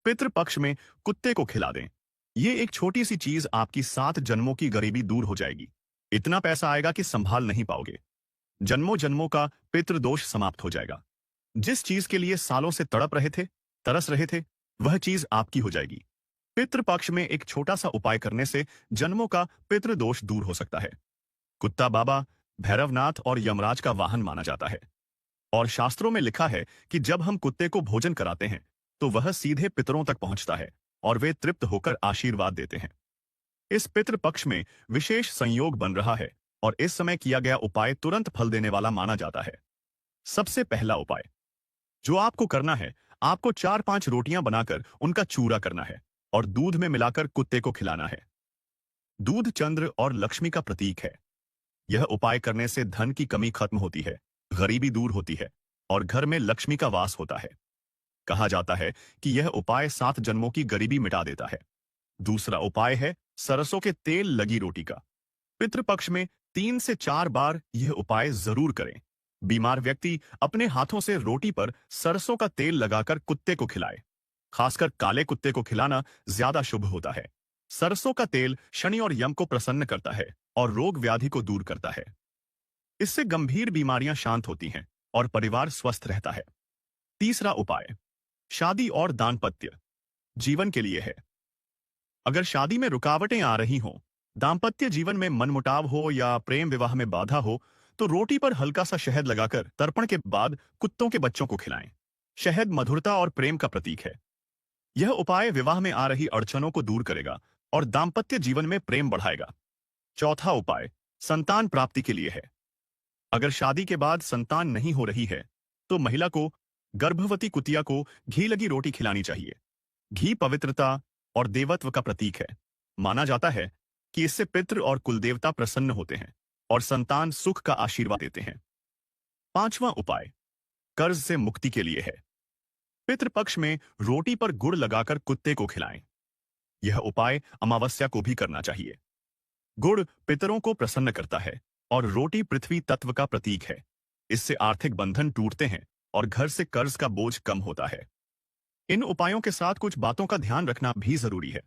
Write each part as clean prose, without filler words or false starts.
पितृपक्ष में कुत्ते को खिला दें। ये एक छोटी सी चीज आपकी 7 जन्मों की गरीबी दूर हो जाएगी। इतना पैसा आएगा कि संभाल नहीं पाओगे। जन्मों जन्मों का पितृदोष समाप्त हो जाएगा। जिस चीज के लिए सालों से तड़प रहे थे, तरस रहे थे, वह चीज आपकी हो जाएगी। पितृपक्ष में एक छोटा सा उपाय करने से जन्मों का पितृदोष दूर हो सकता है। कुत्ता बाबा भैरवनाथ और यमराज का वाहन माना जाता है, और शास्त्रों में लिखा है कि जब हम कुत्ते को भोजन कराते हैं तो वह सीधे पितरों तक पहुंचता है और वे तृप्त होकर आशीर्वाद देते हैं। इस पितृपक्ष में विशेष संयोग बन रहा है और इस समय किया गया उपाय तुरंत फल देने वाला माना जाता है। सबसे पहला उपाय जो आपको करना है, आपको 4-5 रोटियां बनाकर उनका चूरा करना है और दूध में मिलाकर कुत्ते को खिलाना है। दूध चंद्र और लक्ष्मी का प्रतीक है। यह उपाय करने से धन की कमी खत्म होती है, गरीबी दूर होती है और घर में लक्ष्मी का वास होता है। कहा जाता है कि यह उपाय 7 जन्मों की गरीबी मिटा देता है। दूसरा उपाय है सरसों के तेल लगी रोटी का। पितृपक्ष में 3 से 4 बार यह उपाय जरूर करें। बीमार व्यक्ति अपने हाथों से रोटी पर सरसों का तेल लगाकर कुत्ते को खिलाए। खासकर काले कुत्ते को खिलाना ज्यादा शुभ होता है। सरसों का तेल शनि और यम को प्रसन्न करता है और रोग व्याधि को दूर करता है। इससे गंभीर बीमारियां शांत होती हैं और परिवार स्वस्थ रहता है। तीसरा उपाय शादी और दाम्पत्य जीवन के लिए है। अगर शादी में रुकावटें आ रही हों, दाम्पत्य जीवन में मनमुटाव हो या प्रेम विवाह में बाधा हो, तो रोटी पर हल्का सा शहद लगाकर तर्पण के बाद कुत्तों के बच्चों को खिलाएं। शहद मधुरता और प्रेम का प्रतीक है। यह उपाय विवाह में आ रही अड़चनों को दूर करेगा और दाम्पत्य जीवन में प्रेम बढ़ाएगा। चौथा उपाय संतान प्राप्ति के लिए है। अगर शादी के बाद संतान नहीं हो रही है, तो महिला को गर्भवती कुतिया को घी लगी रोटी खिलानी चाहिए। घी पवित्रता और देवत्व का प्रतीक है। माना जाता है कि इससे पितृ और कुलदेवता प्रसन्न होते हैं और संतान सुख का आशीर्वाद देते हैं। पांचवां उपाय कर्ज से मुक्ति के लिए है। पितृपक्ष में रोटी पर गुड़ लगाकर कुत्ते को खिलाएं। यह उपाय अमावस्या को भी करना चाहिए। गुड़ पितरों को प्रसन्न करता है और रोटी पृथ्वी तत्व का प्रतीक है। इससे आर्थिक बंधन टूटते हैं और घर से कर्ज का बोझ कम होता है। इन उपायों के साथ कुछ बातों का ध्यान रखना भी जरूरी है।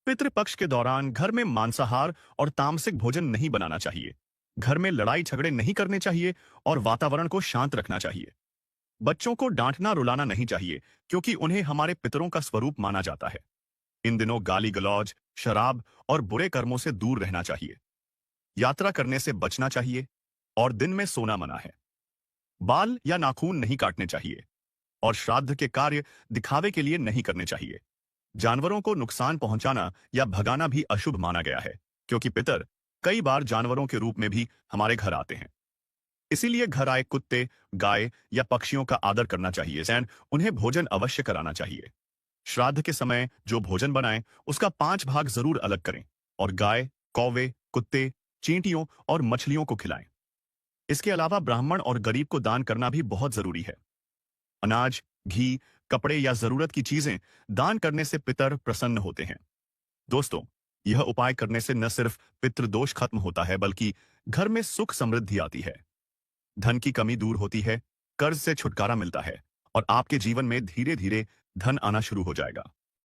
पितृपक्ष के दौरान घर में मांसाहार और तामसिक भोजन नहीं बनाना चाहिए। घर में लड़ाई झगड़े नहीं करने चाहिए और वातावरण को शांत रखना चाहिए। बच्चों को डांटना रुलाना नहीं चाहिए, क्योंकि उन्हें हमारे पितरों का स्वरूप माना जाता है। इन दिनों गाली गलौज, शराब और बुरे कर्मों से दूर रहना चाहिए। यात्रा करने से बचना चाहिए और दिन में सोना मना है। बाल या नाखून नहीं काटने चाहिए और श्राद्ध के कार्य दिखावे के लिए नहीं करने चाहिए। जानवरों को नुकसान पहुंचाना या भगाना भी अशुभ माना गया है, क्योंकि पितर कई बार जानवरों के रूप में भी हमारे घर आते हैं। इसीलिए घर आए कुत्ते, गाय या पक्षियों का आदर करना चाहिए। सैन उन्हें भोजन अवश्य कराना चाहिए। श्राद्ध के समय जो भोजन बनाएं उसका 5 भाग जरूर अलग करें और गाय, कौवे, कुत्ते, चींटियों और मछलियों को खिलाएं। इसके अलावा ब्राह्मण और गरीब को दान करना भी बहुत जरूरी है। अनाज, घी, कपड़े या जरूरत की चीजें दान करने से पितर प्रसन्न होते हैं। दोस्तों, यह उपाय करने से न सिर्फ पितृदोष खत्म होता है, बल्कि घर में सुख समृद्धि आती है, धन की कमी दूर होती है, कर्ज से छुटकारा मिलता है और आपके जीवन में धीरे धीरे धन आना शुरू हो जाएगा।